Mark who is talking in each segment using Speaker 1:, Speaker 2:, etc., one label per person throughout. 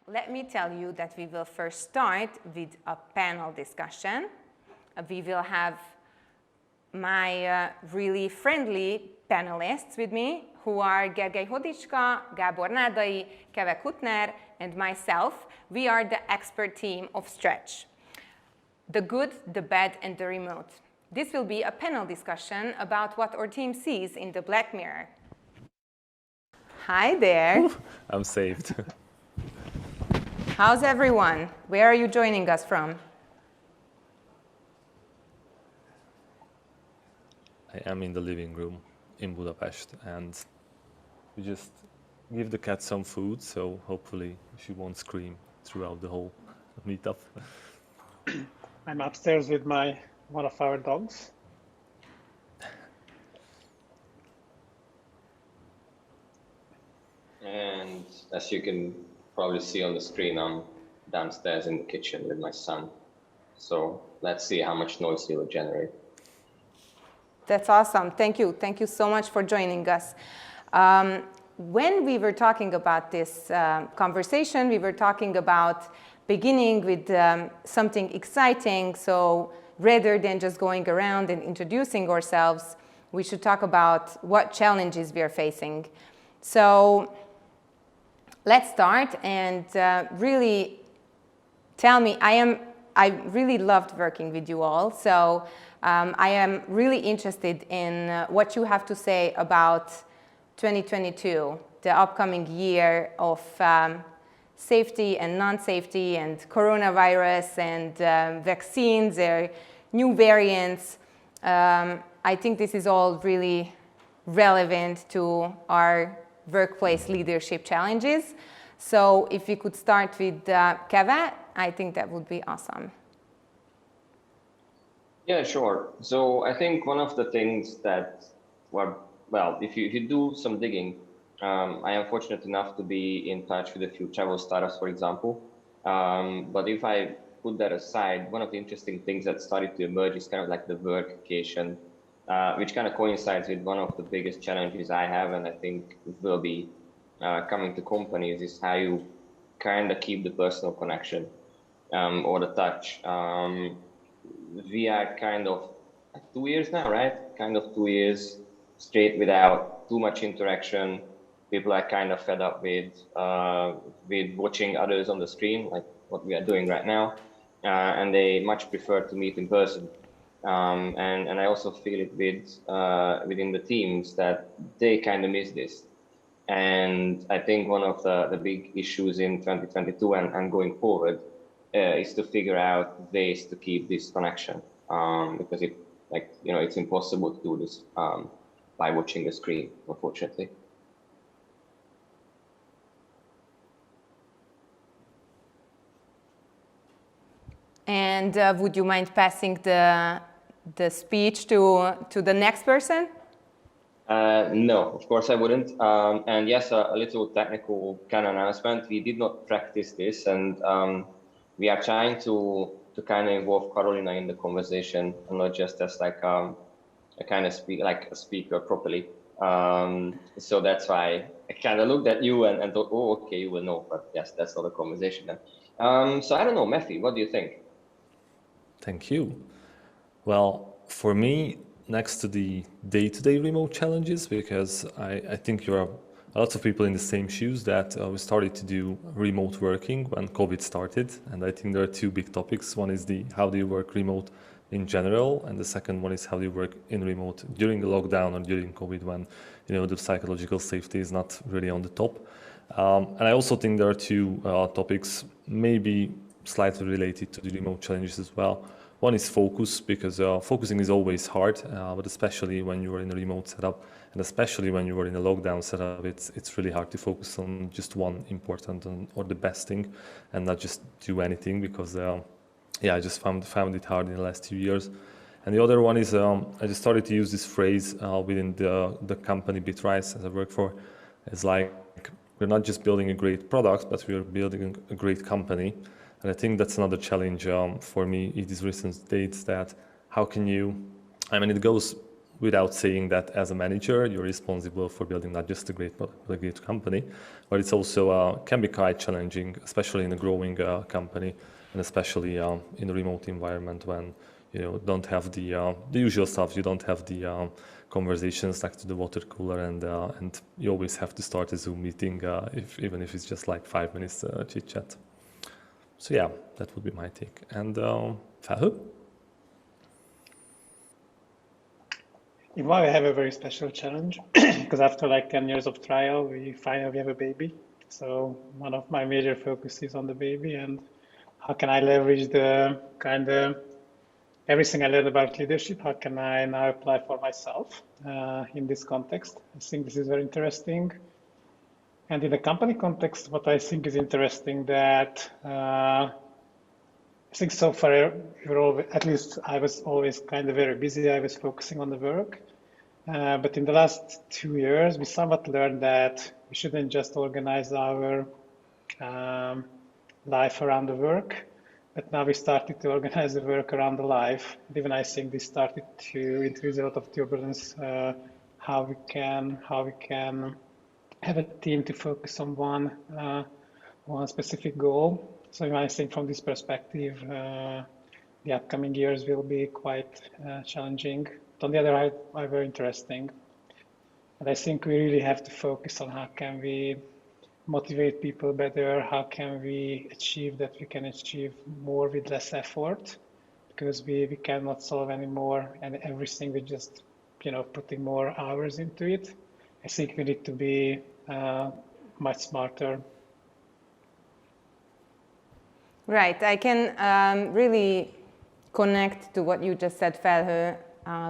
Speaker 1: Let me tell you that we will first start with a panel discussion. We will have my really friendly panelists with me, who are Gergely Hodicska, Gábor Nádai, Keve Kutner, and myself. We are the expert team of Stretch. The good, the bad, and the remote. This will be a panel discussion about what our team sees in the Black Mirror. Hi there.
Speaker 2: I'm saved.
Speaker 1: How's everyone? Where are you joining us from?
Speaker 2: I am in the living room in Budapest, and we just give the cat some food, so hopefully she won't scream throughout the whole meetup.
Speaker 3: I'm upstairs with one of our dogs.
Speaker 4: And as you can probably see on the screen, I'm downstairs in the kitchen with my son. So let's see how much noise he will generate.
Speaker 1: That's awesome. Thank you. Thank you so much for joining us. When we were talking about this conversation, we were talking about beginning with something exciting. So rather than just going around and introducing ourselves, we should talk about what challenges we are facing. So let's start and really tell me, I really loved working with you all. So I am really interested in what you have to say about 2022, the upcoming year of safety and non-safety and coronavirus and vaccines or new variants. I think this is all really relevant to our workplace leadership challenges. So if we could start with Keve, I think that would be awesome.
Speaker 4: Yeah, sure. So I think one of the things that, well, if you do some digging, I am fortunate enough to be in touch with a few travel startups, for example. But if I put that aside, one of the interesting things that started to emerge is kind of like the workcation, which kind of coincides with one of the biggest challenges I have, and I think will be coming to companies, is how you kind of keep the personal connection or the touch. We are kind of 2 years now, right? Kind of 2 years straight without too much interaction. People are kind of fed up with watching others on the screen, like what we are doing right now, and they much prefer to meet in person. And I also feel it within the teams that they kind of miss this. And I think one of the big issues in 2022 and going forward is to figure out ways to keep this connection, because it's impossible to do this by watching the screen, unfortunately.
Speaker 1: And would you mind passing the speech to the next person?
Speaker 4: No, of course I wouldn't. And yes, a little technical kind of announcement. We did not practice this, and we are trying to kind of involve Karolina in the conversation, and not just as like a kind of a speaker properly. So that's why I kind of looked at you and thought, oh, okay, you will know. But yes, that's not a conversation then. So I don't know, Matthew, what do you think?
Speaker 2: Thank you. Well, for me, next to the day-to-day remote challenges, because I think you are lots of people in the same shoes that we started to do remote working when COVID started. And I think there are two big topics. One is how do you work remote in general, and the second one is how do you work in remote during the lockdown or during COVID when the psychological safety is not really on the top. And I also think there are two topics maybe slightly related to the remote challenges as well. One is focus, because focusing is always hard, but especially when you are in a remote setup, and especially when you are in a lockdown setup, it's really hard to focus on just one important or the best thing, and not just do anything, because I just found it hard in the last 2 years. And the other one is I just started to use this phrase within the company Bitrise, as I work for. It's like, we're not just building a great product, but we're building a great company. And I think that's another challenge for me in these recent days, that how can you, it goes without saying that as a manager, you're responsible for building not just a great company, but it's also can be quite challenging, especially in a growing company, and especially in a remote environment when you don't have the usual stuff. You don't have the conversations next to the water cooler, and you always have to start a Zoom meeting, even if it's just like 5 minutes chit chat. So yeah, that would be my take. And Felhő?
Speaker 3: In Why we have a very special challenge because after like 10 years of trial, we finally have a baby. So one of my major focus is on the baby and how can I leverage the kind of everything I learned about leadership, how can I now apply for myself in this context? I think this is very interesting. And in the company context, what I think is interesting that I think so far, at least I was always kind of very busy. I was focusing on the work. But in the last 2 years, we somewhat learned that we shouldn't just organize our life around the work, but now we started to organize the work around the life. And even I think this started to introduce a lot of turbulence, how we can have a team to focus on one specific goal. So I think from this perspective, the upcoming years will be quite challenging. But on the other hand, are very interesting. And I think we really have to focus on how can we motivate people better, how can we achieve that we can achieve more with less effort, because we cannot solve anymore and everything with just putting more hours into it. I think we need to be much smarter.
Speaker 1: Right, I can really connect to what you just said, Felhő,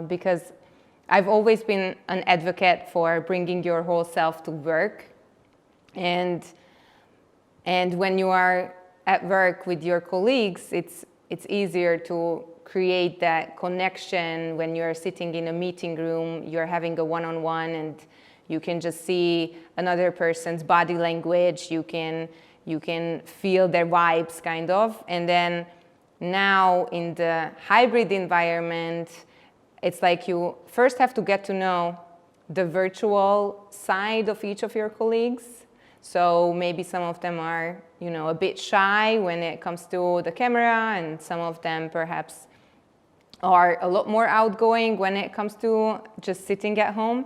Speaker 1: because I've always been an advocate for bringing your whole self to work. And when you are at work with your colleagues, it's easier to create that connection. When you're sitting in a meeting room, you're having a one-on-one, and you can just see another person's body language. You can feel their vibes, kind of. And then now in the hybrid environment, it's like you first have to get to know the virtual side of each of your colleagues. So maybe some of them are, a bit shy when it comes to the camera, and some of them perhaps are a lot more outgoing when it comes to just sitting at home.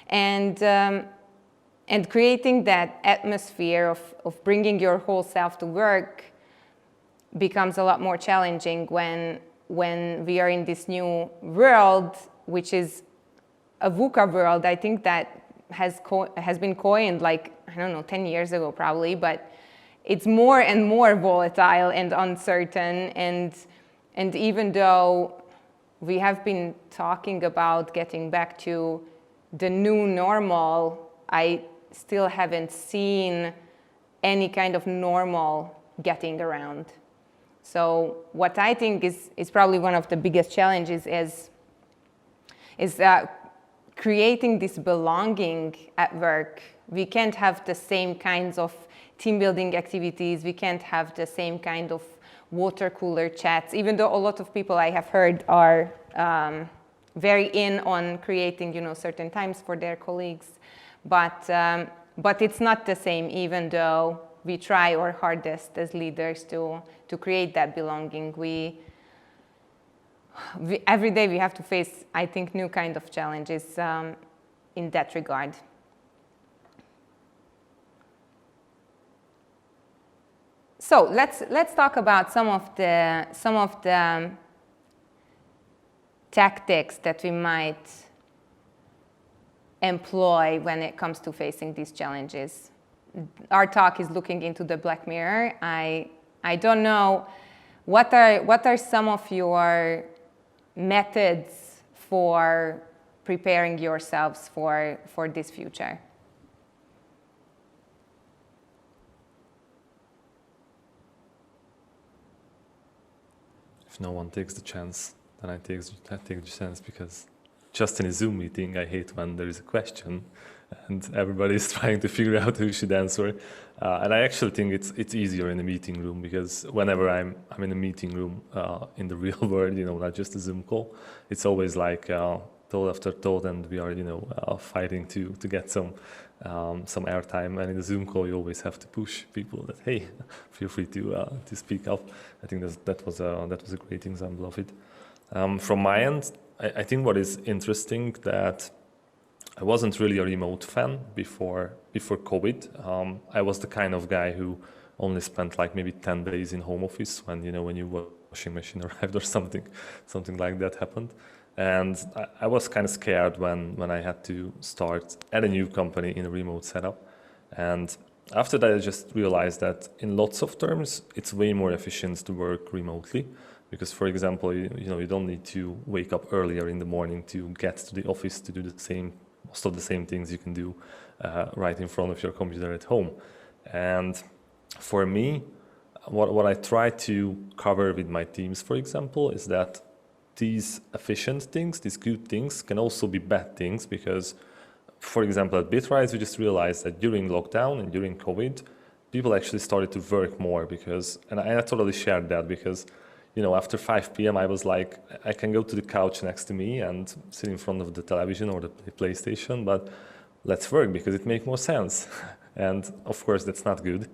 Speaker 1: And creating that atmosphere of bringing your whole self to work becomes a lot more challenging when we are in this new world, which is a VUCA world. I think that has been coined 10 years ago probably, but it's more and more volatile and uncertain. And even though we have been talking about getting back to the new normal, I still haven't seen any kind of normal getting around. So what I think is probably one of the biggest challenges is creating this belonging at work. We can't have the same kinds of team building activities. We can't have the same kind of water cooler chats, even though a lot of people I have heard are very in on creating, certain times for their colleagues. But it's not the same, even though we try our hardest as leaders to create that belonging. We every day we have to face, I think, new kind of challenges in that regard. So let's talk about some of the tactics that we might employ when it comes to facing these challenges. Our talk is looking into the Black Mirror. I don't know, what are some of your methods for preparing yourselves for this future?
Speaker 2: If no one takes the chance, then I take the chance, because just in a Zoom meeting, I hate when there is a question and everybody is trying to figure out who should answer. And I actually think it's easier in a meeting room, because whenever I'm in a meeting room in the real world, not just a Zoom call, it's always like Tóth after Tóth, and we are, fighting to get some airtime. And in the Zoom call, you always have to push people that, hey, feel free to speak up. I think that was a great example of it. From my end, I think what is interesting that I wasn't really a remote fan before COVID. I was the kind of guy who only spent like maybe 10 days in home office when your washing machine arrived or something like that happened. And I was kind of scared when I had to start at a new company in a remote setup. And after that, I just realized that in lots of terms, it's way more efficient to work remotely. Because, for example, you don't need to wake up earlier in the morning to get to the office to do most of the same things you can do right in front of your computer at home. And for me, what I try to cover with my teams, for example, is that these efficient things, these good things, can also be bad things. Because, for example, at Bitrise, we just realized that during lockdown and during COVID, people actually started to work more. And I totally shared that because, after 5 p.m., I was like, I can go to the couch next to me and sit in front of the television or the PlayStation, but let's work because it makes more sense. And of course, that's not good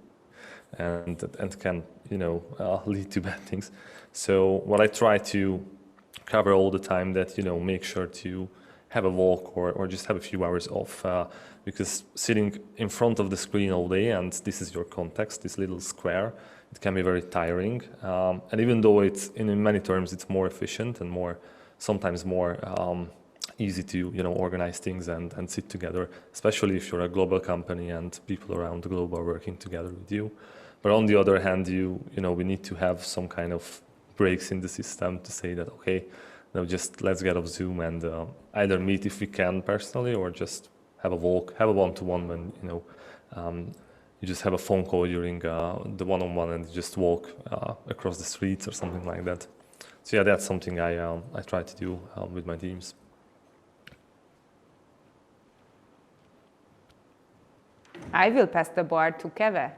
Speaker 2: and can, lead to bad things. So what I try to cover all the time that, make sure to have a walk or just have a few hours off because sitting in front of the screen all day and this is your context, this little square, it can be very tiring. And even though in many terms, it's more efficient and sometimes more easy to, organize things and sit together, especially if you're a global company and people around the globe are working together with you. But on the other hand, we need to have some kind of breaks in the system to say that, okay, just let's get off Zoom and either meet if we can personally or just have a walk, have a one-to-one when, you just have a phone call during the one-on-one and just walk across the streets or something like that. So yeah, that's something I try to do with my teams.
Speaker 1: I will pass the bar to Keve.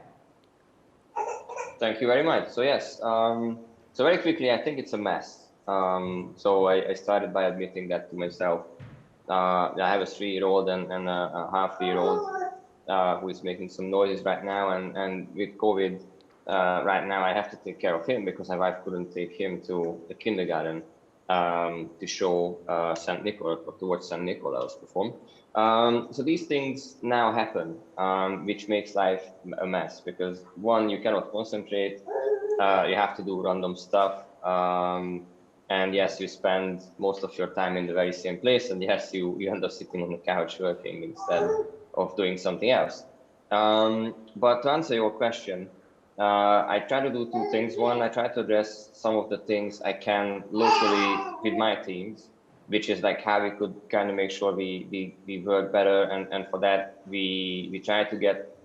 Speaker 4: Thank you very much. So yes, so very quickly, I think it's a mess. So I started by admitting that to myself. I have a 3-year-old and a half-year-old. Who is making some noises right now, and with COVID right now I have to take care of him because my wife couldn't take him to the kindergarten to show St. Nicholas or towards St. Nicholas perform. So these things now happen, which makes life a mess because one, you cannot concentrate, you have to do random stuff, and yes, you spend most of your time in the very same place, and yes, you end up sitting on the couch working instead of doing something else. But to answer your question, I try to do 2 things. One, I try to address some of the things I can locally with my teams, which is like how we could kind of make sure we work better. And for that, we try to get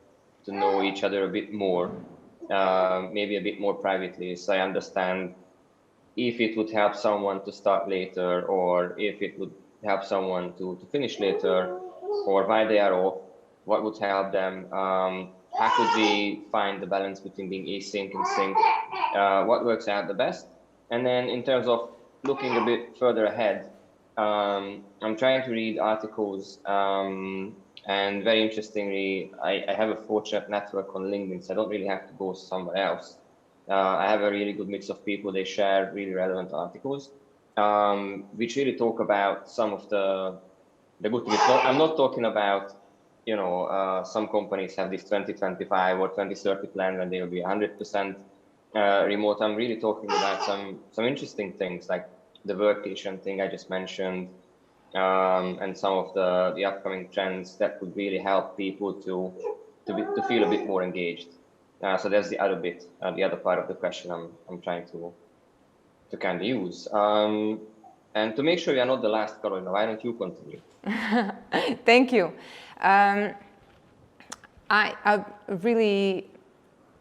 Speaker 4: to know each other a bit more, maybe a bit more privately. So I understand if it would help someone to start later or if it would help someone to finish later, or why they are off, what would help them, how could we find the balance between being async and sync, what works out the best. And then in terms of looking a bit further ahead, I'm trying to read articles, and very interestingly, I have a fortunate network on LinkedIn, so I don't really have to go somewhere else. I have a really good mix of people, they share really relevant articles, which really talk about some of the good things. I'm not talking about, some companies have this 2025 or 2030 plan when they will be 100% remote. I'm really talking about some interesting things like the workation thing I just mentioned, and some of the upcoming trends that could really help people to feel a bit more engaged. So that's the other bit, the other part of the question I'm trying to kind of use. And to make sure you're not the last, Karolina, why don't you continue?
Speaker 1: Thank you. I'm really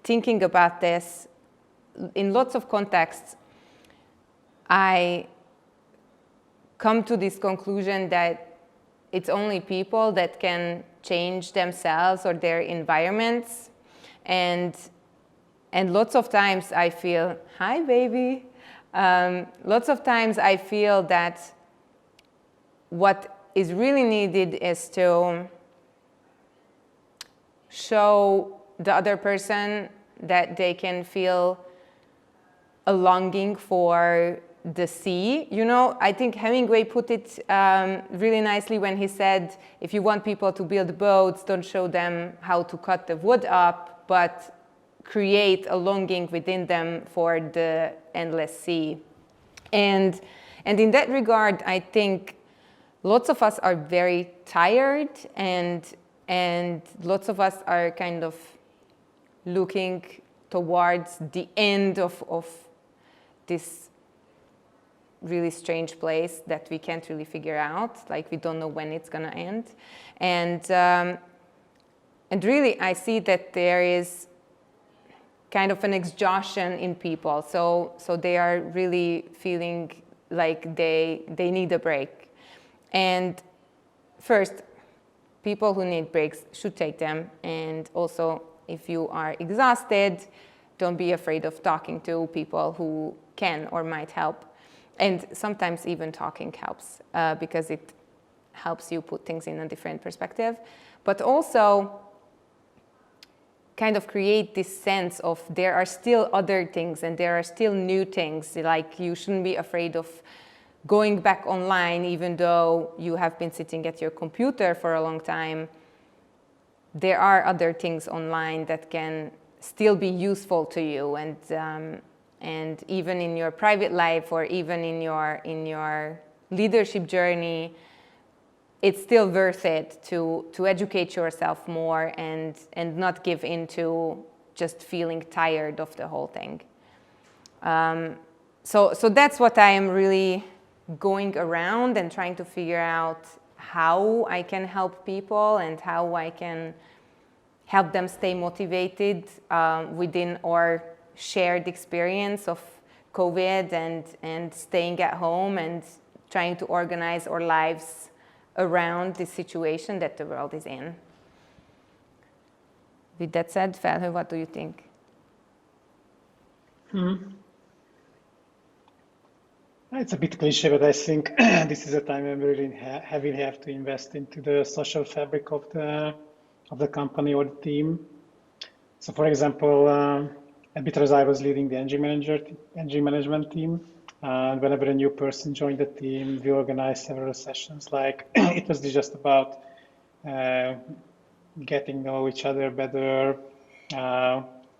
Speaker 1: thinking about this in lots of contexts. I come to this conclusion that it's only people that can change themselves or their environments. And lots of times I feel, hi, baby. Lots of times I feel that what is really needed is to show the other person that they can feel a longing for the sea. You know, I think Hemingway put it really nicely when he said, if you want people to build boats, don't show them how to cut the wood up, but create a longing within them for the endless sea. And in that regard, I think lots of us are very tired, and lots of us are kind of looking towards the end of this really strange place that we can't really figure out. Like, we don't know when it's going to end. And really, I see that there is kind of an exhaustion in people. So they are really feeling like they need a break. And first, people who need breaks should take them. And also, if you are exhausted, don't be afraid of talking to people who can or might help. And sometimes even talking helps because it helps you put things in a different perspective. But also kind of create this sense of there are still other things and there are still new things. Like, you shouldn't be afraid of going back online even though you have been sitting at your computer for a long time. There are other things online that can still be useful to you, and even in your private life or even in your leadership journey, it's still worth it to educate yourself more and not give into just feeling tired of the whole thing. So that's what I am really going around and trying to figure out how I can help people and how I can help them stay motivated within our shared experience of COVID and staying at home and trying to organize our lives around the situation that the world is in. With that said, Felhő, what do you think?
Speaker 3: It's a bit cliche, but I think this is a time when we really heavily have to invest into the social fabric of the company or the team. So, for example, at Bitters, I was leading the NG management team. And whenever a new person joined the team, we organized several sessions. Like, it was just about getting to know each other better.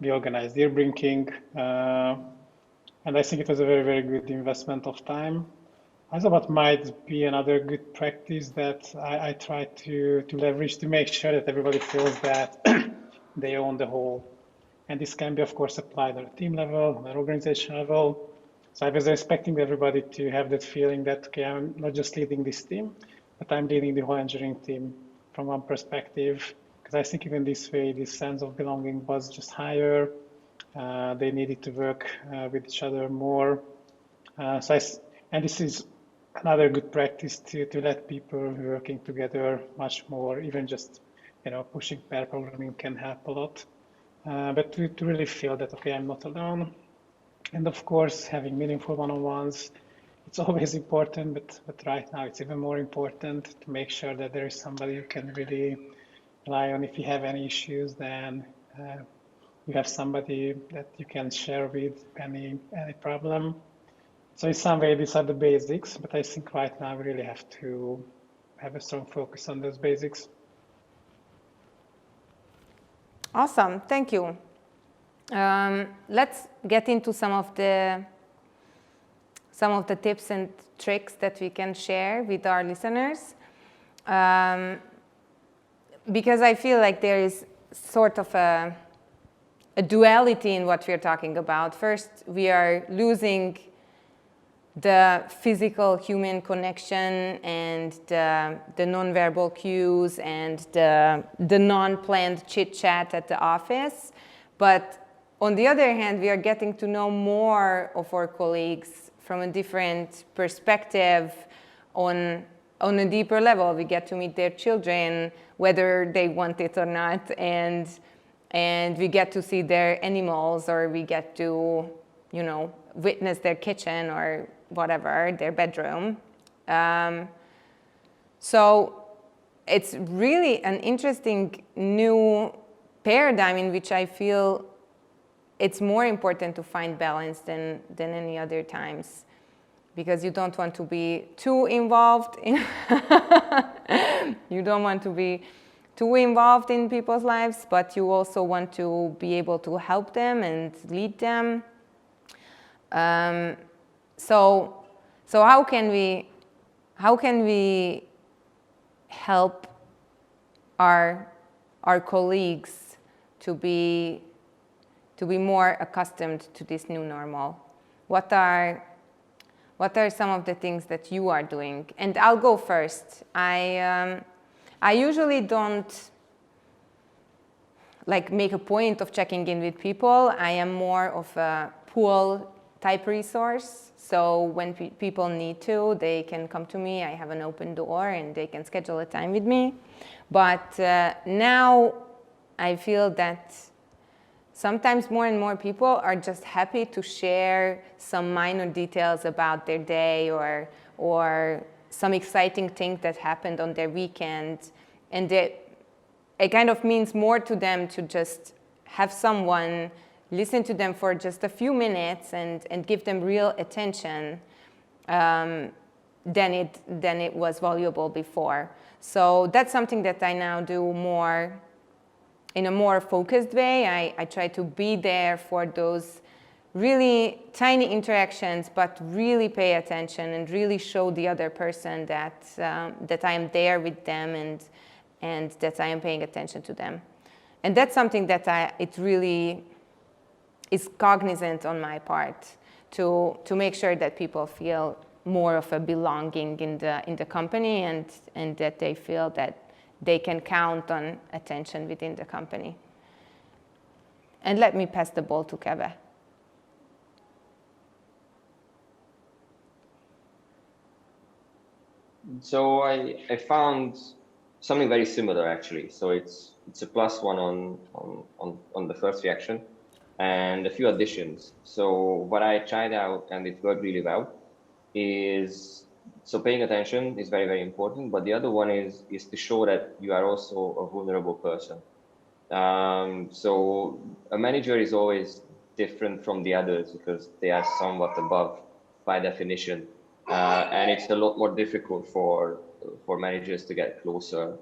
Speaker 3: We organized beer drinking. And I think it was a very, very good investment of time. I thought what might be another good practice that I try to leverage to make sure that everybody feels that they own the whole. And this can be, of course, applied on a team level, on an organization level. So I was expecting everybody to have that feeling that, okay, I'm not just leading this team, but I'm leading the whole engineering team from one perspective. Because I think even this way, this sense of belonging was just higher. They needed to work with each other more. And this is another good practice to let people working together much more. Even just, pushing pair programming can help a lot. But to really feel that, okay, I'm not alone. And of course, having meaningful one-on-ones, it's always important, but right now it's even more important to make sure that there is somebody you can really rely on. If you have any issues, then you have somebody that you can share with any problem. So in some way, these are the basics, but I think right now we really have to have a strong focus on those basics.
Speaker 1: Awesome, thank you. Let's get into some of the tips and tricks that we can share with our listeners, because I feel like there is sort of a duality in what we're talking about. First, we are losing the physical human connection and the nonverbal cues and the non-planned chit-chat at the office. But on the other hand, we are getting to know more of our colleagues from a different perspective on a deeper level. We get to meet their children, whether they want it or not, and we get to see their animals, or we get to, witness their kitchen or whatever, their bedroom. So it's really an interesting new paradigm in which I feel it's more important to find balance than any other times, because you don't want to be too involved in you don't want to be too involved in people's lives, but you also want to be able to help them and lead them. So how can we help our colleagues to be more accustomed to this new normal? What are some of the things that you are doing? And I'll go first. I usually don't make a point of checking in with people. I am more of a pull type resource. So when people need to, they can come to me. I have an open door and they can schedule a time with me. But now I feel that sometimes more and more people are just happy to share some minor details about their day or some exciting thing that happened on their weekend. And it kind of means more to them to just have someone listen to them for just a few minutes and give them real attention than it was valuable before. So that's something that I now do more in a more focused way. I try to be there for those really tiny interactions, but really pay attention and really show the other person that I am there with them and that I am paying attention to them. And that's something that it really is cognizant on my part to make sure that people feel more of a belonging in the company and that they feel that they can count on attention within the company. And let me pass the ball to Keve.
Speaker 4: So I found something very similar actually. So it's a +1 on the first reaction and a few additions. So what I tried out and it worked really well is, so paying attention is very, very important, but the other one is to show that you are also a vulnerable person. So a manager is always different from the others because they are somewhat above by definition. And it's a lot more difficult for managers to get closer.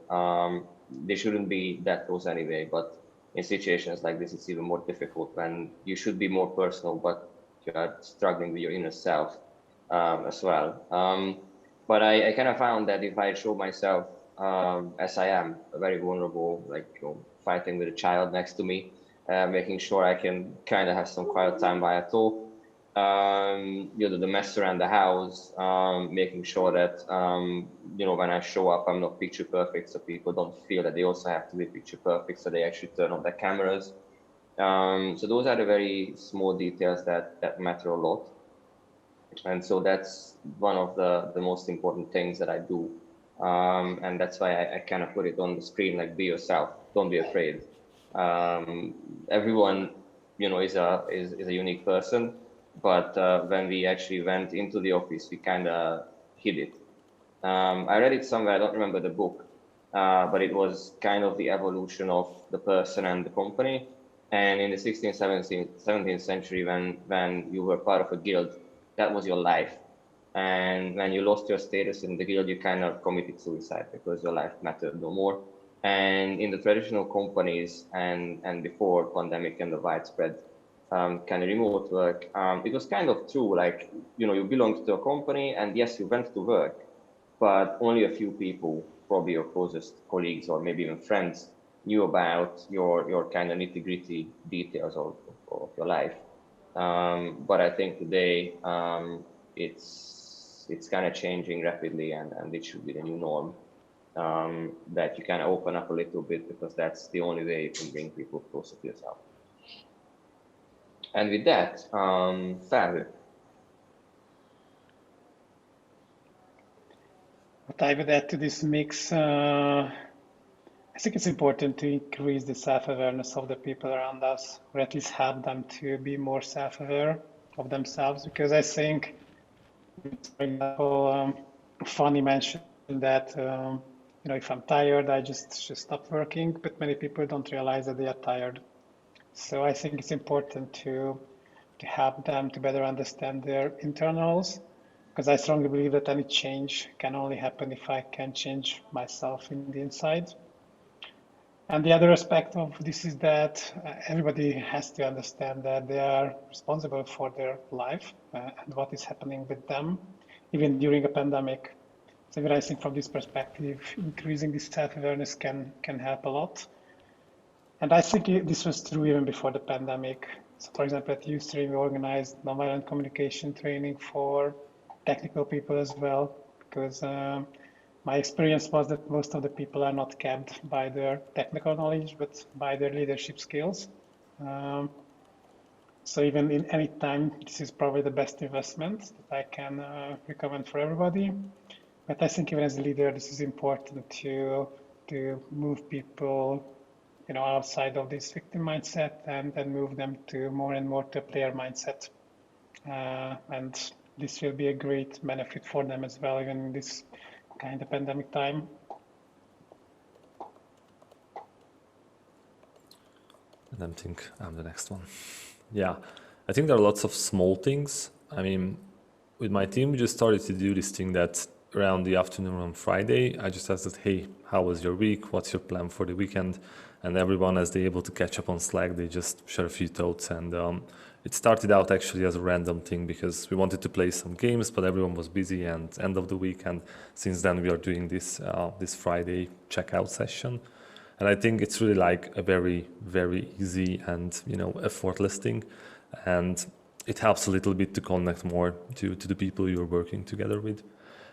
Speaker 4: They shouldn't be that close anyway, but in situations like this, it's even more difficult when you should be more personal, but you are struggling with your inner self as well. But I kind of found that if I show myself as I am, very vulnerable, fighting with a child next to me, making sure I can kind of have some quiet time by a Tóth, the mess around the house, making sure that, when I show up, I'm not picture perfect, so people don't feel that they also have to be picture perfect, so they actually turn on their cameras. So those are the very small details that matter a lot. And so that's one of the most important things that I do. And that's why I kind of put it on the screen, like, be yourself, don't be afraid. Everyone, is a unique person. But when we actually went into the office, we kind of hid it. I read it somewhere, I don't remember the book, but it was kind of the evolution of the person and the company. And in the 16th, 17th century, when you were part of a guild, that was your life. And when you lost your status in the guild, you kind of committed suicide because your life mattered no more. And in the traditional companies and before pandemic and the widespread kind of remote work, it was kind of true, you belonged to a company and yes, you went to work, but only a few people, probably your closest colleagues or maybe even friends, knew about your kind of nitty-gritty details of your life. But I think today it's kind of changing rapidly and it should be the new norm, that you kind of open up a little bit because that's the only way you can bring people closer to yourself. And with that, Fanni.
Speaker 3: What I would add to this mix, I think it's important to increase the self-awareness of the people around us, or at least help them to be more self-aware of themselves. Because I think, for example, Fanni mentioned that if I'm tired, I just stop working, but many people don't realize that they are tired. So I think it's important to help them to better understand their internals, because I strongly believe that any change can only happen if I can change myself in the inside. And the other aspect of this is that everybody has to understand that they are responsible for their life and what is happening with them, even during a pandemic. So I think from this perspective, increasing this self-awareness can help a lot. And I think this was true even before the pandemic. So for example, at Ustream, we organized nonviolent communication training for technical people as well, because my experience was that most of the people are not capped by their technical knowledge, but by their leadership skills. So even in any time, this is probably the best investment that I can recommend for everybody. But I think even as a leader, this is important to move people outside of this victim mindset and move them to more and more to a player mindset. And this will be a great benefit for them as well, even in this kind of pandemic time.
Speaker 2: And I think I'm the next one. Yeah, I think there are lots of small things. I mean, with my team, we just started to do this thing that around the afternoon on Friday, I just asked that, hey, how was your week? What's your plan for the weekend? And everyone, as they're able to catch up on Slack, they just share a few thoughts. And it started out actually as a random thing because we wanted to play some games, but everyone was busy and end of the week. And since then, we are doing this Friday checkout session. And I think it's really like a very, very easy and effortless thing. And it helps a little bit to connect more to the people you're working together with.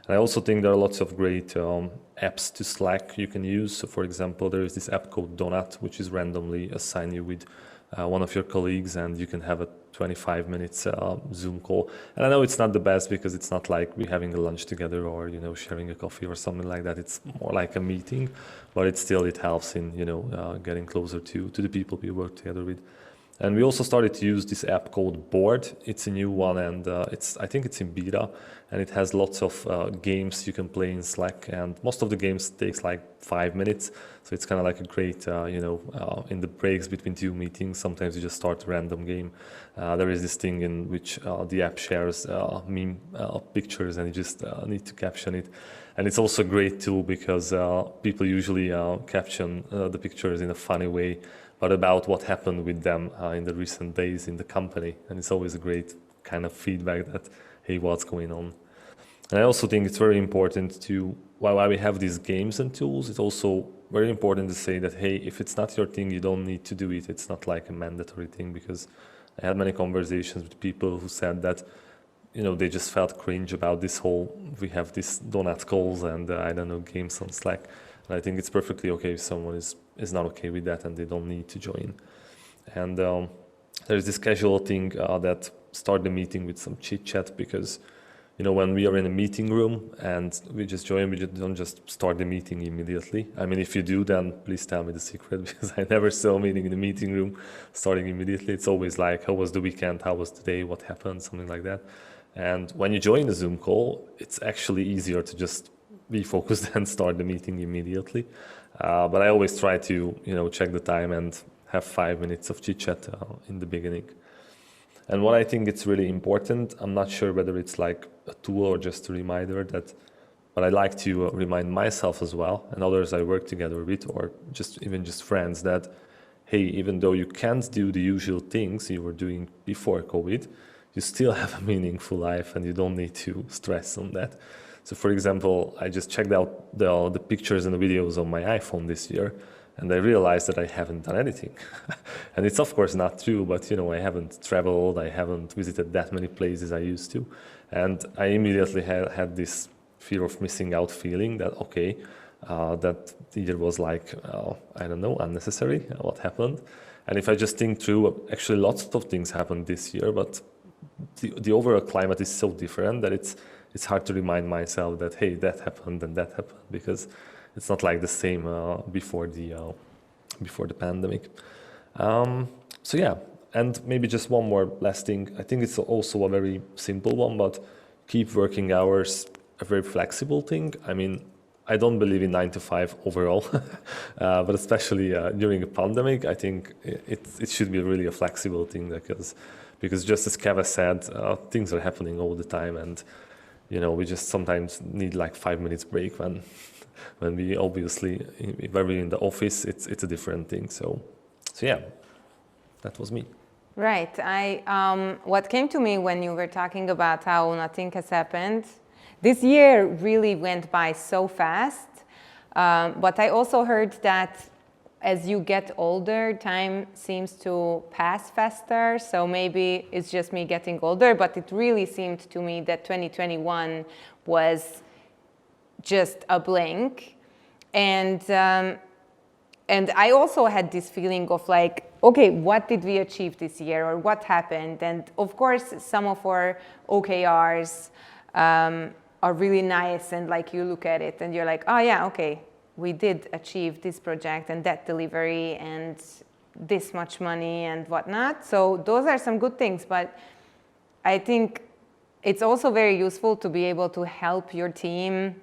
Speaker 2: And I also think there are lots of great apps to Slack you can use. So for example, there is this app called Donut, which is randomly assign you with one of your colleagues, and you can have a 25 minutes Zoom call. And I know it's not the best because it's not like we're having a lunch together or sharing a coffee or something like that. It's more like a meeting, but it helps in getting closer to the people we work together with. And we also started to use this app called Board. It's a new one, and I think it's in beta, and it has lots of games you can play in Slack. And most of the games takes like 5 minutes, so it's kind of like a great, in the breaks between two meetings. Sometimes you just start a random game. There is this thing in which the app shares meme pictures, and you just need to caption it. And it's also a great tool because people usually caption the pictures in a funny way, but about what happened with them in the recent days in the company. And it's always a great kind of feedback that, hey, what's going on? And I also think it's very important to, while we have these games and tools, it's also very important to say that, hey, if it's not your thing, you don't need to do it. It's not like a mandatory thing, because I had many conversations with people who said that, they just felt cringe about this whole, we have these donut calls and games on Slack. And I think it's perfectly okay if someone is not okay with that and they don't need to join. And there's this casual thing that start the meeting with some chit chat, because when we are in a meeting room and we just join, we just don't just start the meeting immediately. I mean, if you do, then please tell me the secret, because I never saw a meeting in the meeting room starting immediately. It's always like, how was the weekend? How was today? What happened? Something like that. And when you join the Zoom call, it's actually easier to just be focused and start the meeting immediately. But I always try to, check the time and have 5 minutes of chit chat in the beginning. And what I think it's really important, I'm not sure whether it's like a tool or just a reminder but I like to remind myself as well, and others I work together with, or even just friends, that, hey, even though you can't do the usual things you were doing before COVID, you still have a meaningful life and you don't need to stress on that. So for example, I just checked out the pictures and the videos on my iPhone this year, and I realized that I haven't done anything. And it's of course not true, but I haven't traveled, I haven't visited that many places I used to. And I immediately had this fear of missing out feeling that, okay, that either was like, unnecessary, what happened. And if I just think through, actually lots of things happened this year, but the overall climate is so different that it's hard to remind myself that, hey, that happened and that happened, because it's not like the same before the pandemic. So yeah, and maybe just one more last thing. I think it's also a very simple one, but keep working hours a very flexible thing. I mean, I don't believe in 9 to 5 overall, but especially during a pandemic, I think it should be really a flexible thing because just as Keve said, things are happening all the time, and we just sometimes need like 5 minutes break when we obviously when we're in the office, it's a different thing. So yeah, that was me.
Speaker 1: Right. What came to me when you were talking about how nothing has happened, this year really went by so fast. But I also heard that as you get older, time seems to pass faster. So maybe it's just me getting older, but it really seemed to me that 2021 was just a blink. And I also had this feeling of like, okay, what did we achieve this year, or what happened? And of course, some of our OKRs are really nice, and like you look at it and you're like, oh yeah, okay, we did achieve this project and that delivery and this much money and whatnot. So those are some good things, but I think it's also very useful to be able to help your team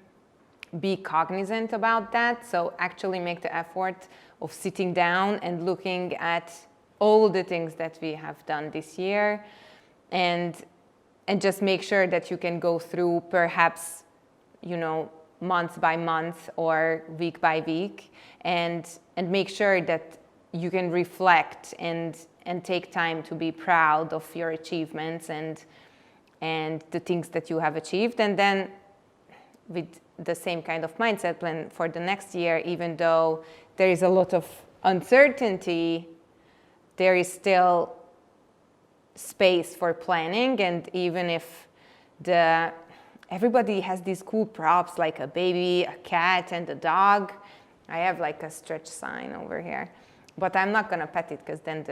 Speaker 1: be cognizant about that. So actually make the effort of sitting down and looking at all the things that we have done this year, and just make sure that you can go through perhaps, month by month or week by week, and make sure that you can reflect and take time to be proud of your achievements and the things that you have achieved. And then with the same kind of mindset plan for the next year, even though there is a lot of uncertainty, there is still space for planning. And even if everybody has these cool props like a baby, a cat, and a dog, I have like a stretch sign over here, but I'm not gonna pet it because then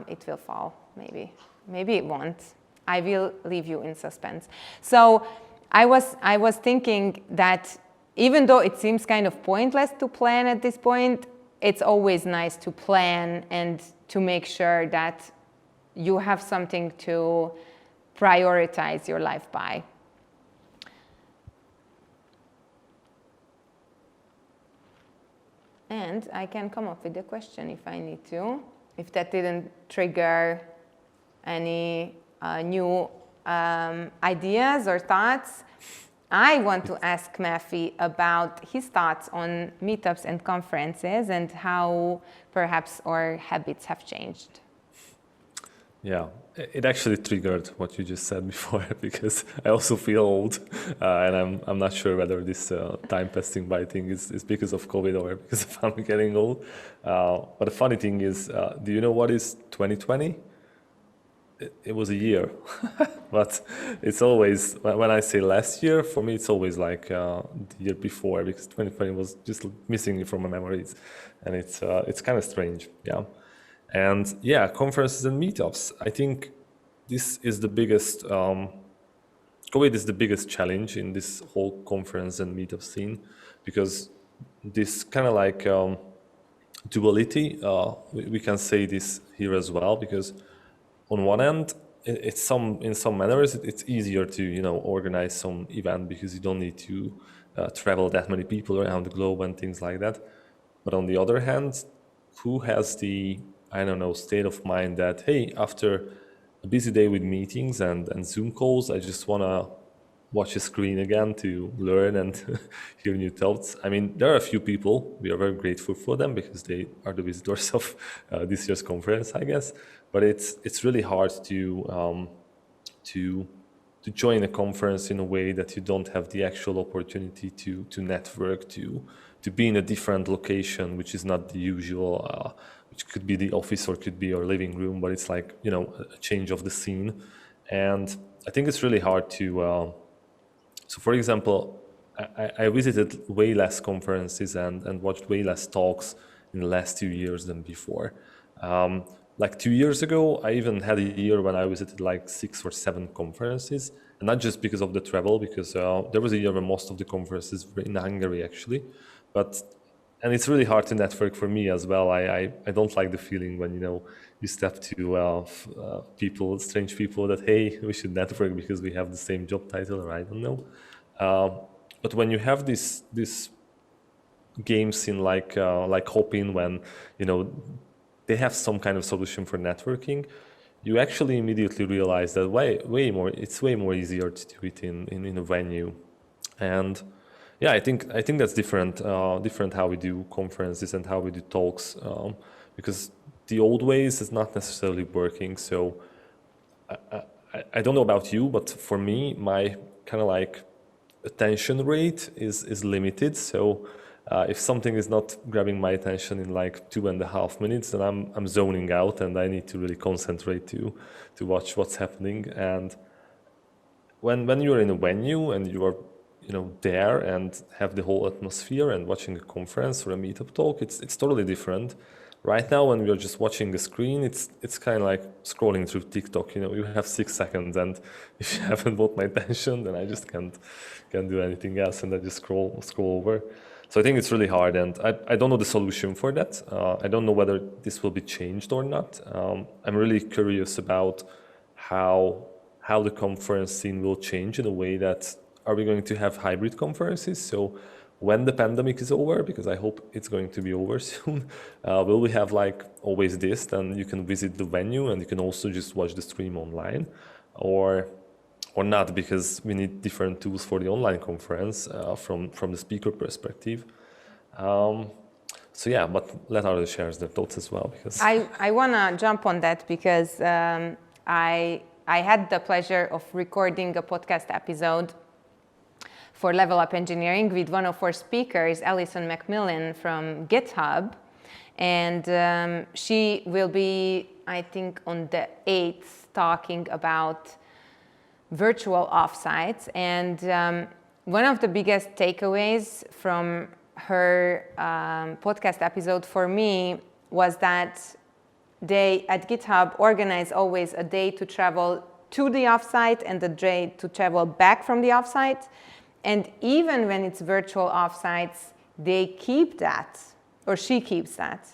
Speaker 1: it will fall. Maybe it won't. I will leave you in suspense. So I was thinking that even though it seems kind of pointless to plan at this point, it's always nice to plan and to make sure that you have something to prioritize your life by. And I can come up with a question if I need to, if that didn't trigger any new ideas or thoughts. I want to ask Matthew about his thoughts on meetups and conferences and how perhaps our habits have changed.
Speaker 2: Yeah, it actually triggered what you just said before, because I also feel old, and I'm not sure whether this time passing by thing is because of COVID or because I'm getting old. But the funny thing is, do you know what is 2020? It was a year, but it's always, when I say last year, for me it's always like the year before, because 2020 was just missing from my memories, and it's kind of strange, yeah. And yeah, conferences and meetups. I think this is the biggest, COVID is the biggest challenge in this whole conference and meetup scene, because this kind of like duality, we can say this here as well, because on one end, in some manners, it's easier to organize some event because you don't need to travel that many people around the globe and things like that. But on the other hand, who has the state of mind that, hey, after a busy day with meetings and Zoom calls, I just want to watch a screen again to learn and hear new thoughts. I mean, there are a few people, we are very grateful for them because they are the visitors of this year's conference, I guess. But it's really hard to join a conference in a way that you don't have the actual opportunity to network, to be in a different location, which is not the usual, which could be the office or could be your living room, but it's like, a change of the scene. And I think it's really hard to, so for example, I visited way less conferences and watched way less talks in the last 2 years than before. Like 2 years ago, I even had a year when I visited like 6 or 7 conferences, and not just because of the travel, because there was a year when most of the conferences were in Hungary actually, and it's really hard to network for me as well. I don't like the feeling when you step to strange people that, hey, we should network because we have the same job title, or I don't know. But when you have this games in like Hopin, when they have some kind of solution for networking, you actually immediately realize that it's way more easier to do it in a venue. And yeah, I think that's different how we do conferences and how we do talks, because the old ways is not necessarily working. So I don't know about you, but for me, my kind of like attention rate is limited. So if something is not grabbing my attention in like 2.5 minutes, then I'm zoning out, and I need to really concentrate to watch what's happening. And when you're in a venue and you are there and have the whole atmosphere and watching a conference or a meetup talk, it's totally different. Right now, when we are just watching the screen, it's kind of like scrolling through TikTok. You have 6 seconds, and if you haven't bought my attention, then I just can't do anything else, and I just scroll over. So I think it's really hard, and I don't know the solution for that. I don't know whether this will be changed or not. I'm really curious about how the conference scene will change in a way that, are we going to have hybrid conferences? So when the pandemic is over, because I hope it's going to be over soon, will we have like always this, then you can visit the venue and you can also just watch the stream online, or not, because we need different tools for the online conference from the speaker perspective. So yeah, but let others share their thoughts as well, because
Speaker 1: I want to jump on that, because I had the pleasure of recording a podcast episode for Level Up Engineering with one of our speakers, Alison McMillan from GitHub. And she will be, I think, on the 8th talking about virtual offsites. And one of the biggest takeaways from her podcast episode for me was that they at GitHub organize always a day to travel to the offsite and a day to travel back from the offsite. And even when it's virtual offsites, they keep that, or she keeps that.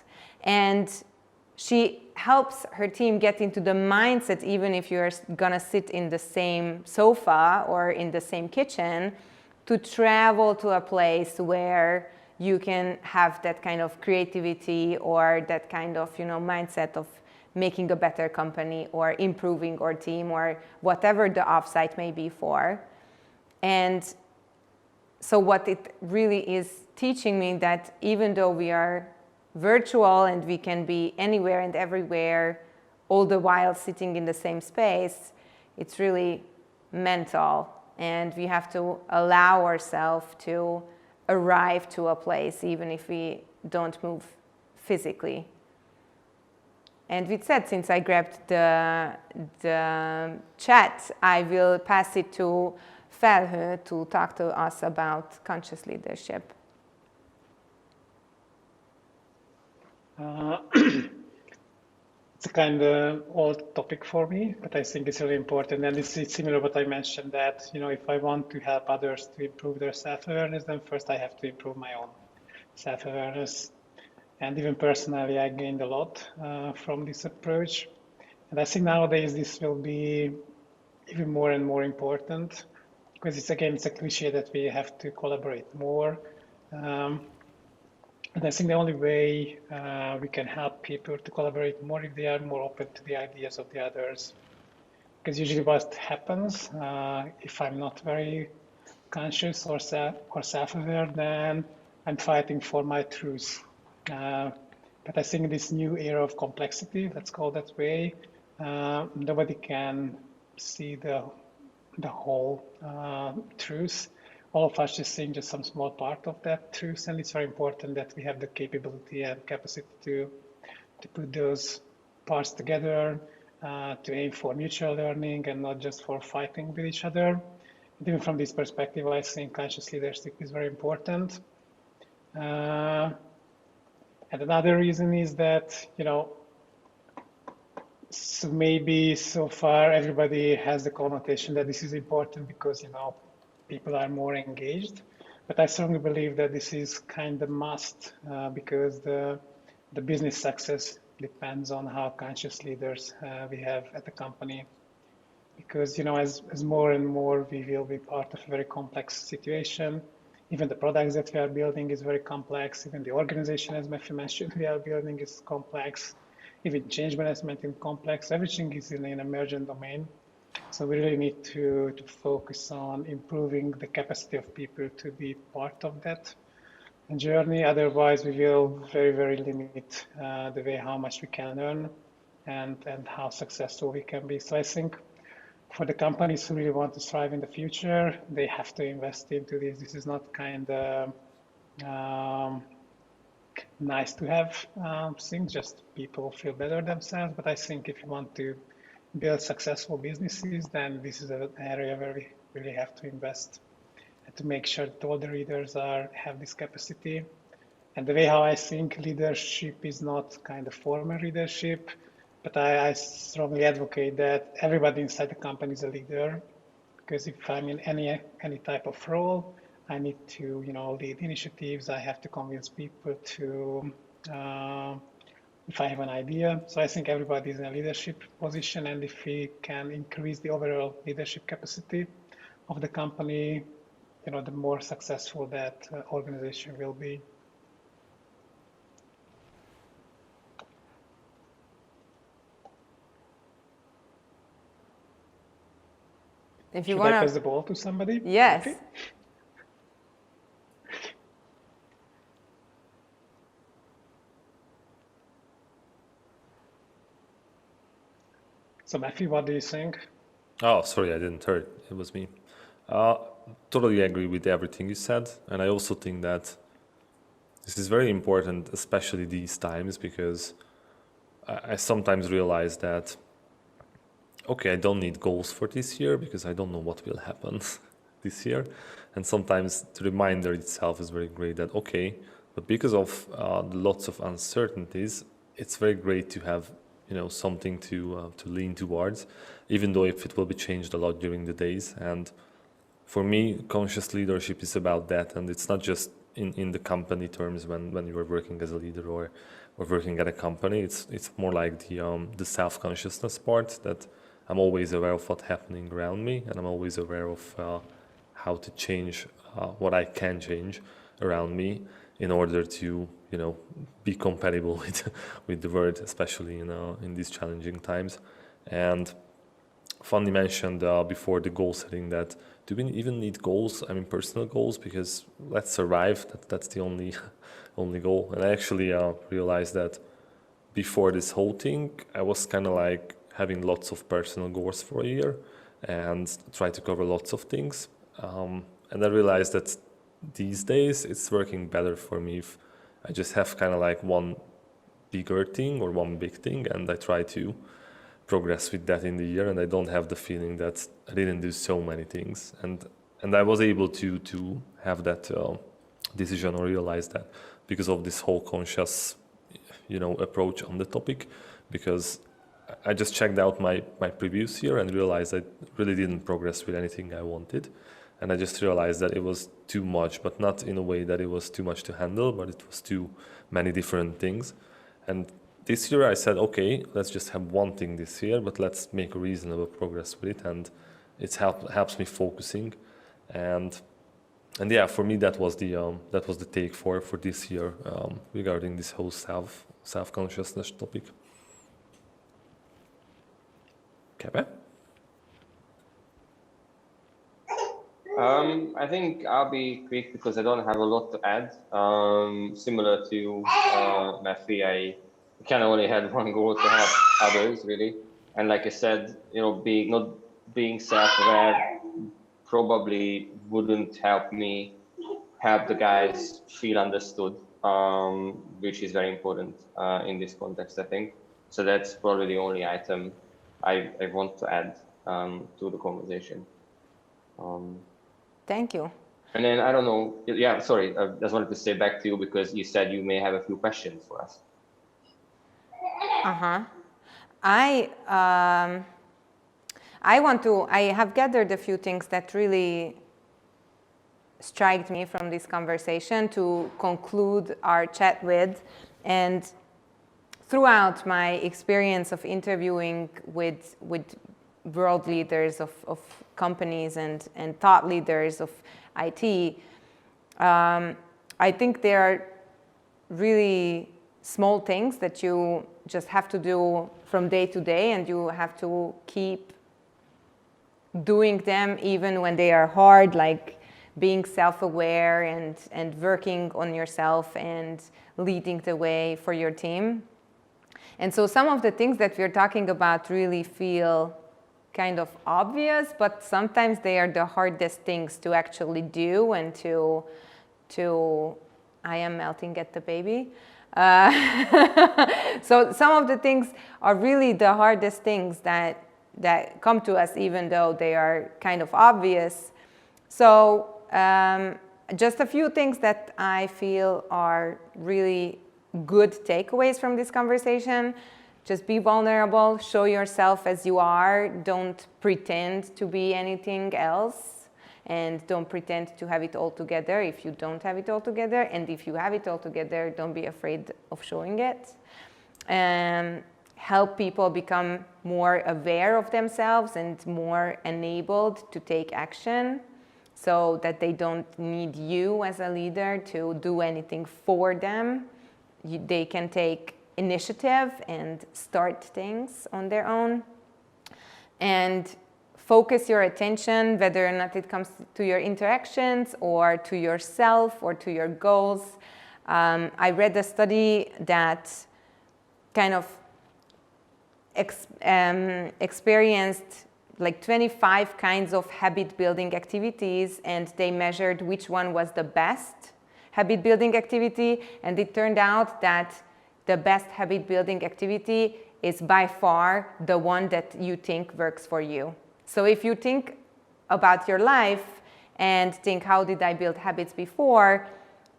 Speaker 1: And she helps her team get into the mindset, even if you're gonna sit in the same sofa or in the same kitchen, to travel to a place where you can have that kind of creativity or that kind of mindset of making a better company or improving our team or whatever the offsite may be for. And so what it really is teaching me, that even though we are virtual and we can be anywhere and everywhere, all the while sitting in the same space, it's really mental. And we have to allow ourselves to arrive to a place, even if we don't move physically. And with that, since I grabbed the chat, I will pass it to Felhő to talk to us about conscious leadership.
Speaker 3: It's a kind of old topic for me, but I think it's really important. And it's similar to what I mentioned, that if I want to help others to improve their self-awareness, then first I have to improve my own self-awareness. And even personally, I gained a lot from this approach. And I think nowadays this will be even more and more important, because it's a cliche that we have to collaborate more. And I think the only way we can help people to collaborate more if they are more open to the ideas of the others. Because usually what happens, if I'm not very conscious or self-aware, then I'm fighting for my truth. But I think this new era of complexity, let's call it that way, nobody can see the whole truth. All of us just seeing just some small part of that truth, and it's very important that we have the capability and capacity to put those parts together, to aim for mutual learning and not just for fighting with each other. And even from this perspective, I think conscious leadership is very important. And another reason is that, so maybe so far everybody has the connotation that this is important because, people are more engaged. But I strongly believe that this is kind of must because the business success depends on how conscious leaders we have at the company. Because, as more and more we will be part of a very complex situation, Even the products that we are building is very complex. Even the organization, as Matthew mentioned, we are building is complex. Even change management is complex. Everything is in an emergent domain. So we really need to focus on improving the capacity of people to be part of that journey. Otherwise, we will very, very limit the way how much we can learn and how successful we can be. So I think for the companies who really want to thrive in the future, they have to invest into this. This is not kind of nice to have things, just people feel better themselves. But I think if you want to build successful businesses, then this is an area where we really have to invest and to make sure that all the leaders have this capacity. And the way how I think leadership is not kind of formal leadership, but I strongly advocate that everybody inside the company is a leader, because if I'm in any type of role, I need to lead initiatives. I have to convince people to if I have an idea. So I think everybody is in a leadership position, and if we can increase the overall leadership capacity of the company, the more successful that organization will be.
Speaker 1: If you
Speaker 3: Should I
Speaker 1: want
Speaker 3: pass
Speaker 1: to,
Speaker 3: the ball to somebody?
Speaker 1: yes.
Speaker 3: Okay. So Matthew, what do you think?
Speaker 2: Oh, sorry, I didn't hear it. It was me. Totally agree with everything you said. And I also think that this is very important, especially these times, because I sometimes realize that, okay, I don't need goals for this year because I don't know what will happen this year. And sometimes the reminder itself is very great that, okay, but because of lots of uncertainties, it's very great to have something to lean towards, even though if it will be changed a lot during the days. And for me, conscious leadership is about that, and it's not just in the company terms when you are working as a leader or working at a company. It's more like the self-consciousness part, that I'm always aware of what's happening around me, and I'm always aware of how to change what I can change around me in order to be compatible with the world, especially in these challenging times. And Fanni mentioned before the goal setting that do we even need goals? I mean, personal goals, because let's survive. That's the only goal. And I actually realized that before this whole thing, I was kind of like having lots of personal goals for a year and try to cover lots of things. And I realized that these days it's working better for me if I just have kind of like one bigger thing or one big thing, and I try to progress with that in the year, and I don't have the feeling that I didn't do so many things. And I was able to have that decision or realize that because of this whole conscious approach on the topic, because I just checked out my previous year and realized I really didn't progress with anything I wanted. And I just realized that it was too much, but not in a way that it was too much to handle, but it was too many different things. And this year I said, okay, let's just have one thing this year, but let's make a reasonable progress with it. And it helps me focusing. And yeah, for me, that was the take for this year regarding this whole self-consciousness topic. Keve?
Speaker 4: I think I'll be quick because I don't have a lot to add. Similar to Matthew, I kind of only had one goal to help others, really. And like I said, not being self-aware probably wouldn't help me help the guys feel understood, which is very important in this context, I think. So that's probably the only item I want to add to the conversation.
Speaker 1: Thank you.
Speaker 4: And then I don't know. Yeah, sorry. I just wanted to say back to you because you said you may have a few questions for us.
Speaker 1: I have gathered a few things that really struck me from this conversation to conclude our chat with. And throughout my experience of interviewing with world leaders of companies and thought leaders of IT, I think there are really small things that you just have to do from day to day, and you have to keep doing them even when they are hard, like being self-aware and working on yourself and leading the way for your team. And so some of the things that we're talking about really feel kind of obvious, but sometimes they are the hardest things to actually do and to I am melting at the baby. So some of the things are really the hardest things that come to us, even though they are kind of obvious. So just a few things that I feel are really good takeaways from this conversation. Just be vulnerable, show yourself as you are, don't pretend to be anything else, and don't pretend to have it all together if you don't have it all together, and if you have it all together, don't be afraid of showing it. Help people become more aware of themselves and more enabled to take action, so that they don't need you as a leader to do anything for them. They can take initiative and start things on their own. And focus your attention, whether or not it comes to your interactions or to yourself or to your goals. I read a study that kind of experienced like 25 kinds of habit building activities, and they measured which one was the best habit building activity, and it turned out that the best habit building activity is by far the one that you think works for you. So if you think about your life and think, how did I build habits before?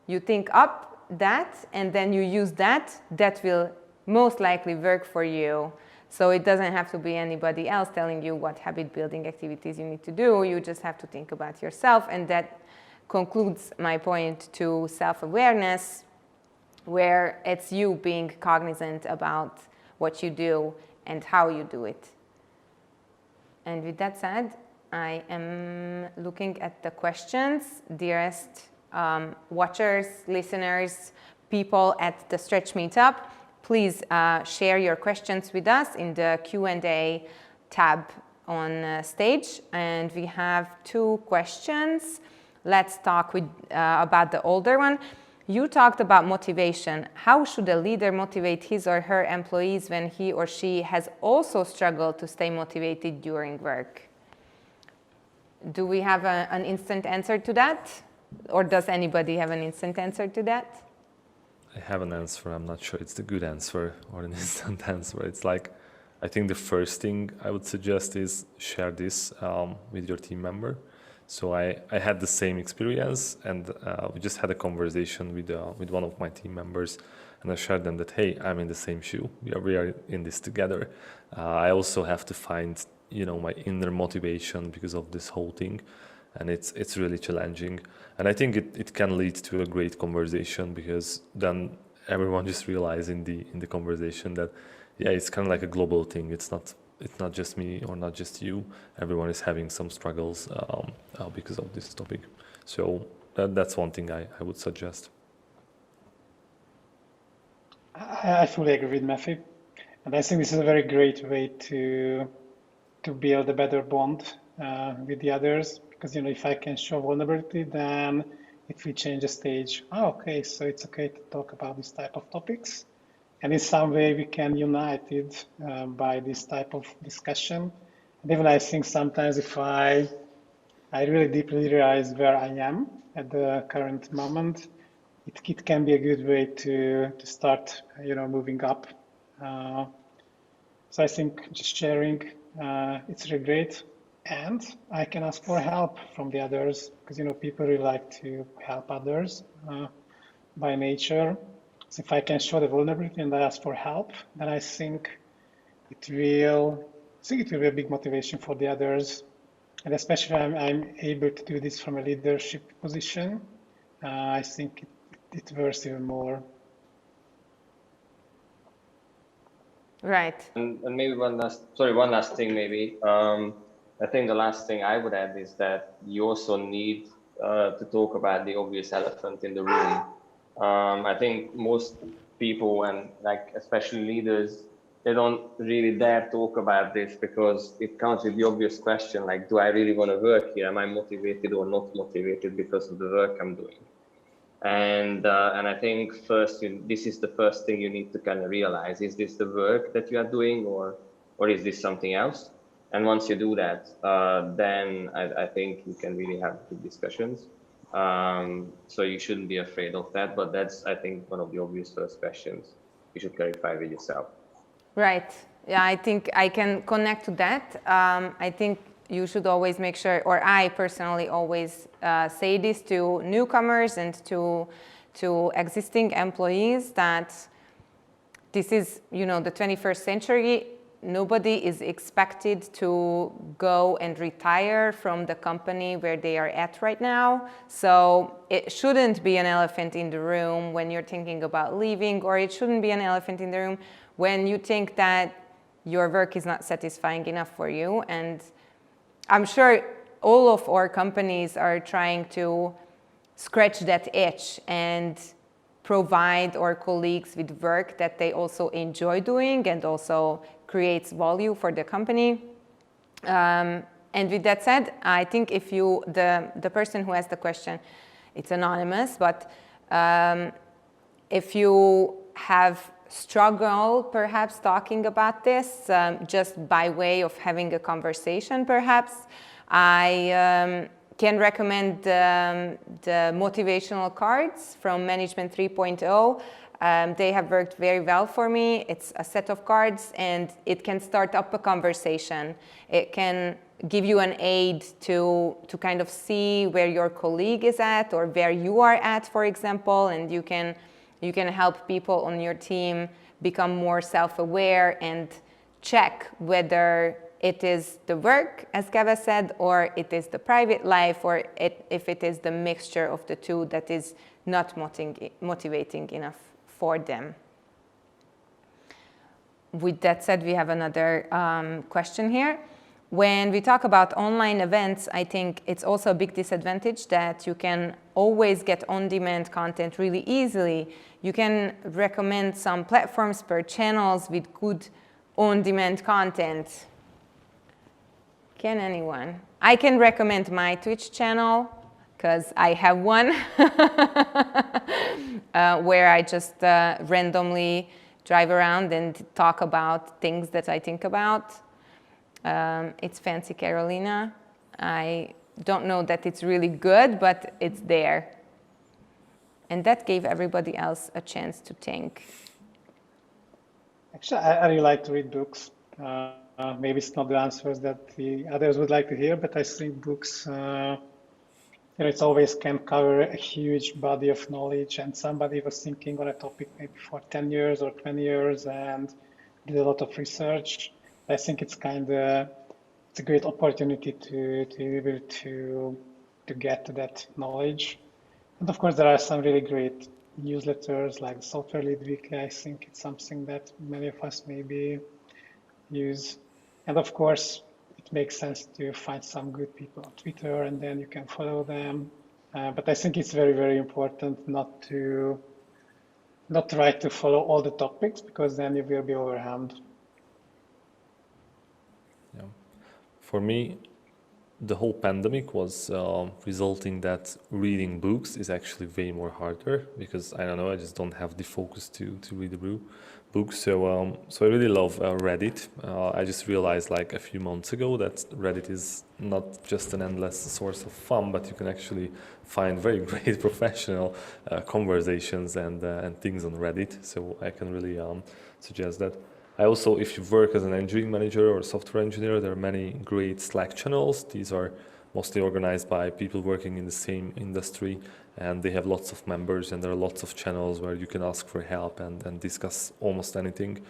Speaker 1: You think up that, and then you use that will most likely work for you. So it doesn't have to be anybody else telling you what habit building activities you need to do. You just have to think about yourself, and that concludes my point to self-awareness, where it's you being cognizant about what you do and how you do it. And with that said, I am looking at the questions. Dearest watchers, listeners, people at the Stretch Meetup, please share your questions with us in the Q&A tab on stage. And we have 2 questions. Let's talk about the older one. You talked about motivation. How should a leader motivate his or her employees when he or she has also struggled to stay motivated during work? Do we have an instant answer to that? Or does anybody have an instant answer to that?
Speaker 2: I have an answer. I'm not sure it's the good answer or an instant answer. It's like, I think the first thing I would suggest is share this with your team member. So I had the same experience, and we just had a conversation with one of my team members, and I shared them that, hey, I'm in the same shoe. We are in this together. I also have to find, my inner motivation because of this whole thing, and it's really challenging. And I think it can lead to a great conversation, because then everyone just realizes in the conversation that, yeah, it's kind of like a global thing. It's not just me or not just you. Everyone is having some struggles because of this topic. So that's one thing I would suggest.
Speaker 3: I fully agree with Matthew. And I think this is a very great way to build a better bond with the others. Because, if I can show vulnerability, then it will change the stage. Okay, so it's okay to talk about this type of topics. And in some way we can unite it by this type of discussion. And even I think sometimes if I really deeply realize where I am at the current moment, it can be a good way to start, moving up. So I think just sharing, it's really great. And I can ask for help from the others, because, people really like to help others by nature. So if I can show the vulnerability and I ask for help, then I think it will be a big motivation for the others. And especially if I'm able to do this from a leadership position, I think it works even more.
Speaker 1: Right.
Speaker 4: And maybe one last thing maybe. I think the last thing I would add is that you also need to talk about the obvious elephant in the room. I think most people, and like especially leaders, they don't really dare talk about this because it comes with the obvious question, like, do I really want to work here? Am I motivated or not motivated because of the work I'm doing? And I think first, this is the first thing you need to kind of realize: is this the work that you are doing, or is this something else? And once you do that, then I think you can really have good discussions. So you shouldn't be afraid of that. But that's, I think, one of the obvious first questions you should clarify with yourself.
Speaker 1: Right. Yeah, I think I can connect to that. I think you should always make sure, or I personally always say this to newcomers and to existing employees, that this is, the 21st century. Nobody is expected to go and retire from the company where they are at right now. So it shouldn't be an elephant in the room when you're thinking about leaving, or it shouldn't be an elephant in the room when you think that your work is not satisfying enough for you. And I'm sure all of our companies are trying to scratch that itch and provide our colleagues with work that they also enjoy doing and also creates value for the company. And with that said, I think if you, the person who asked the question, it's anonymous, but if you have struggled perhaps talking about this, just by way of having a conversation perhaps, I can recommend the Motivational Cards from Management 3.0. They have worked very well for me. It's a set of cards and it can start up a conversation. It can give you an aid to kind of see where your colleague is at or where you are at, for example, and you can help people on your team become more self-aware and check whether it is the work, as Keve said, or it is the private life, or if it is the mixture of the two that is not motivating enough for them. With that said, we have another question here. When we talk about online events, I think it's also a big disadvantage that you can always get on-demand content really easily. You can recommend some platforms per channels with good on-demand content. Can anyone? I can recommend my Twitch channel because I have one where I just randomly drive around and talk about things that I think about. It's Fancy Karolina. I don't know that it's really good, but it's there. And that gave everybody else a chance to think.
Speaker 3: Actually, I really like to read books. Maybe it's not the answers that the others would like to hear, but I think books, it always can cover a huge body of knowledge, and somebody was thinking on a topic maybe for 10 years or 20 years and did a lot of research. I think it's it's a great opportunity to be able to get to that knowledge. And of course, there are some really great newsletters like Software Lead Weekly. I think it's something that many of us maybe use. And of course, it makes sense to find some good people on Twitter and then you can follow them. But I think it's very, very important not try to follow all the topics, because then you will be overwhelmed.
Speaker 2: Yeah. For me, the whole pandemic was resulting that reading books is actually way more harder, because I don't know, I just don't have the focus to read the books. So I really love Reddit. I just realized like a few months ago that Reddit is not just an endless source of fun, but you can actually find very great professional conversations and things on Reddit. So I can really suggest that. I also, if you work as an engineering manager or software engineer, there are many great Slack channels. These are mostly organized by people working in the same industry, and they have lots of members, and there are lots of channels where you can ask for help and discuss almost anything.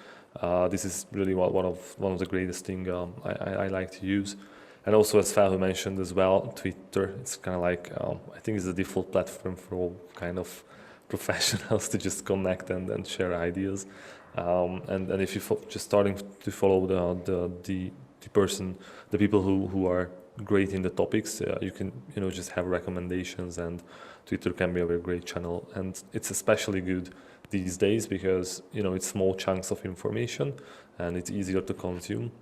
Speaker 2: This is really one of the greatest things I like to use. And also, as Fanni mentioned as well, Twitter, it's kind of like, I think it's the default platform for all kind of professionals to just connect and share ideas. And if you're just starting to follow the people who are great in the topics. You can, just have recommendations, and Twitter can be a very great channel. And it's especially good these days because, it's small chunks of information and it's easier to consume.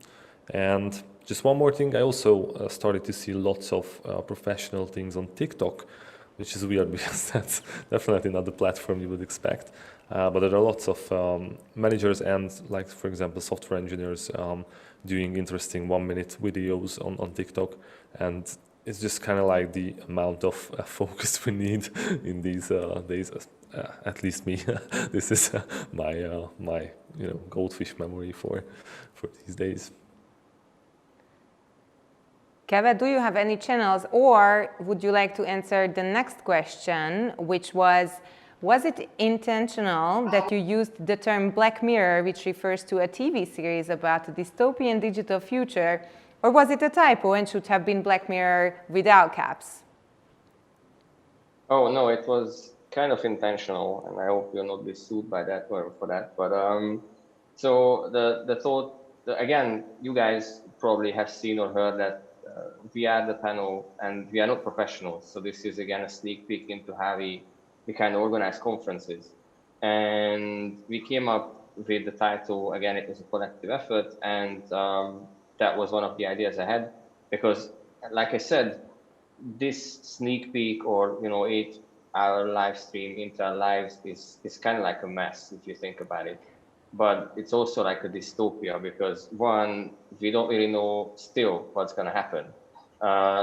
Speaker 2: And just one more thing, I also started to see lots of professional things on TikTok, which is weird because that's definitely not the platform you would expect. But there are lots of managers and, like, for example, software engineers doing interesting 1-minute videos on TikTok. And it's just kind of like the amount of focus we need in these days. At least me. This is my goldfish memory for these days.
Speaker 1: Keve, do you have any channels, or would you like to answer the next question, which was it intentional that you used the term Black Mirror, which refers to a TV series about a dystopian digital future, or was it a typo and should have been Black Mirror without caps?
Speaker 4: Oh, no, it was kind of intentional, and I hope you'll not be sued by that or for that. But so the thought, again, you guys probably have seen or heard that we are the panel and we are not professionals. So this is, again, a sneak peek into how we kind of organize conferences. And we came up with the title, again, it was a collective effort. And that was one of the ideas I had, because like I said, this sneak peek or, 8-hour live stream into our lives is kind of like a mess if you think about it. But it's also like a dystopia because, one, we don't really know still what's going to happen.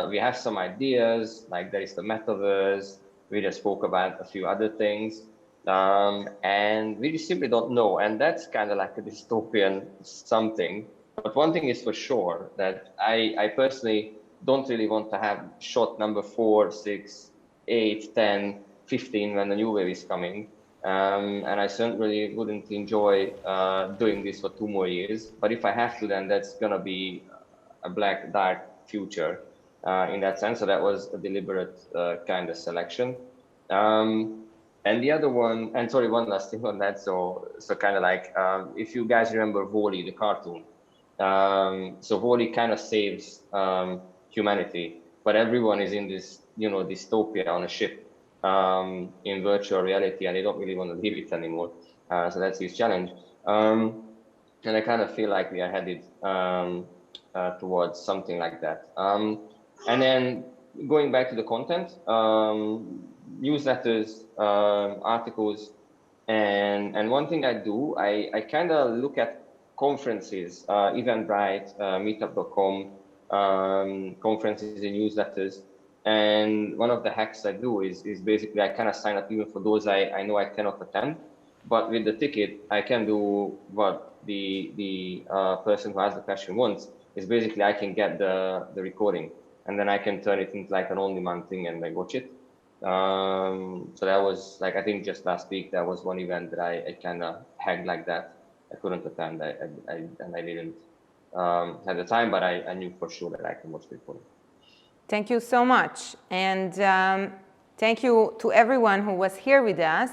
Speaker 4: We have some ideas, like there is the metaverse. We just spoke about a few other things. And we just simply don't know. And that's kind of like a dystopian something. But one thing is for sure, that I personally don't really want to have shot number 4, 6, 8, 10, 15 when the new wave is coming. And I certainly wouldn't enjoy doing this for 2 more years. But if I have to, then that's going to be a black, dark future in that sense. So that was a deliberate kind of selection. And the other one, and sorry, one last thing on that. So kind of like, if you guys remember WALL-E, the cartoon. So WALL-E kind of saves humanity, but everyone is in this, dystopia on a ship. In virtual reality, and they don't really want to leave it anymore. So that's his challenge. And I kind of feel like we are headed towards something like that. And then going back to the content, newsletters, articles, and one thing I do, I kind of look at conferences, Eventbrite, Meetup.com, conferences and newsletters. And one of the hacks I do is basically I kind of sign up even for those I know I cannot attend, but with the ticket I can do what the person who has the question wants. Is basically I can get the recording and then I can turn it into like an on-demand thing and like watch it. So that was like, I think just last week that was one event that I kind of hacked like that. I couldn't attend, and I didn't have the time, but I knew for sure that I can watch the recording.
Speaker 1: Thank you so much. And thank you to everyone who was here with us.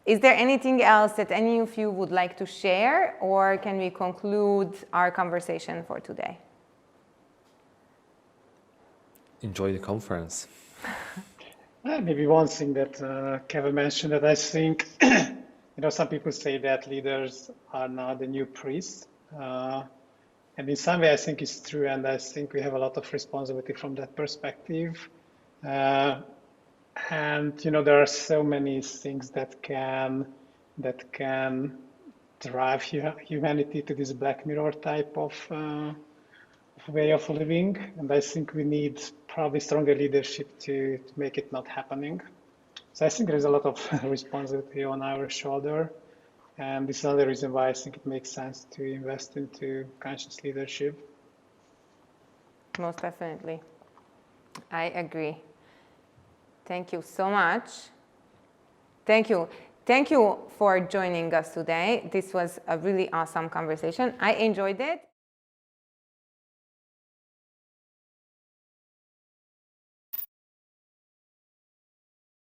Speaker 1: Is there anything else that any of you would like to share, or can we conclude our conversation for today?
Speaker 2: Enjoy the conference.
Speaker 3: Maybe one thing that Keve mentioned that I think, some people say that leaders are now the new priests. And in some way, I think it's true, and I think we have a lot of responsibility from that perspective. And there are so many things that can drive humanity to this Black Mirror type of way of living, and I think we need probably stronger leadership to make it not happening. So I think there is a lot of responsibility on our shoulder. And this is another reason why I think it makes sense to invest into conscious leadership.
Speaker 1: Most definitely. I agree. Thank you so much. Thank you. Thank you for joining us today. This was a really awesome conversation. I enjoyed it.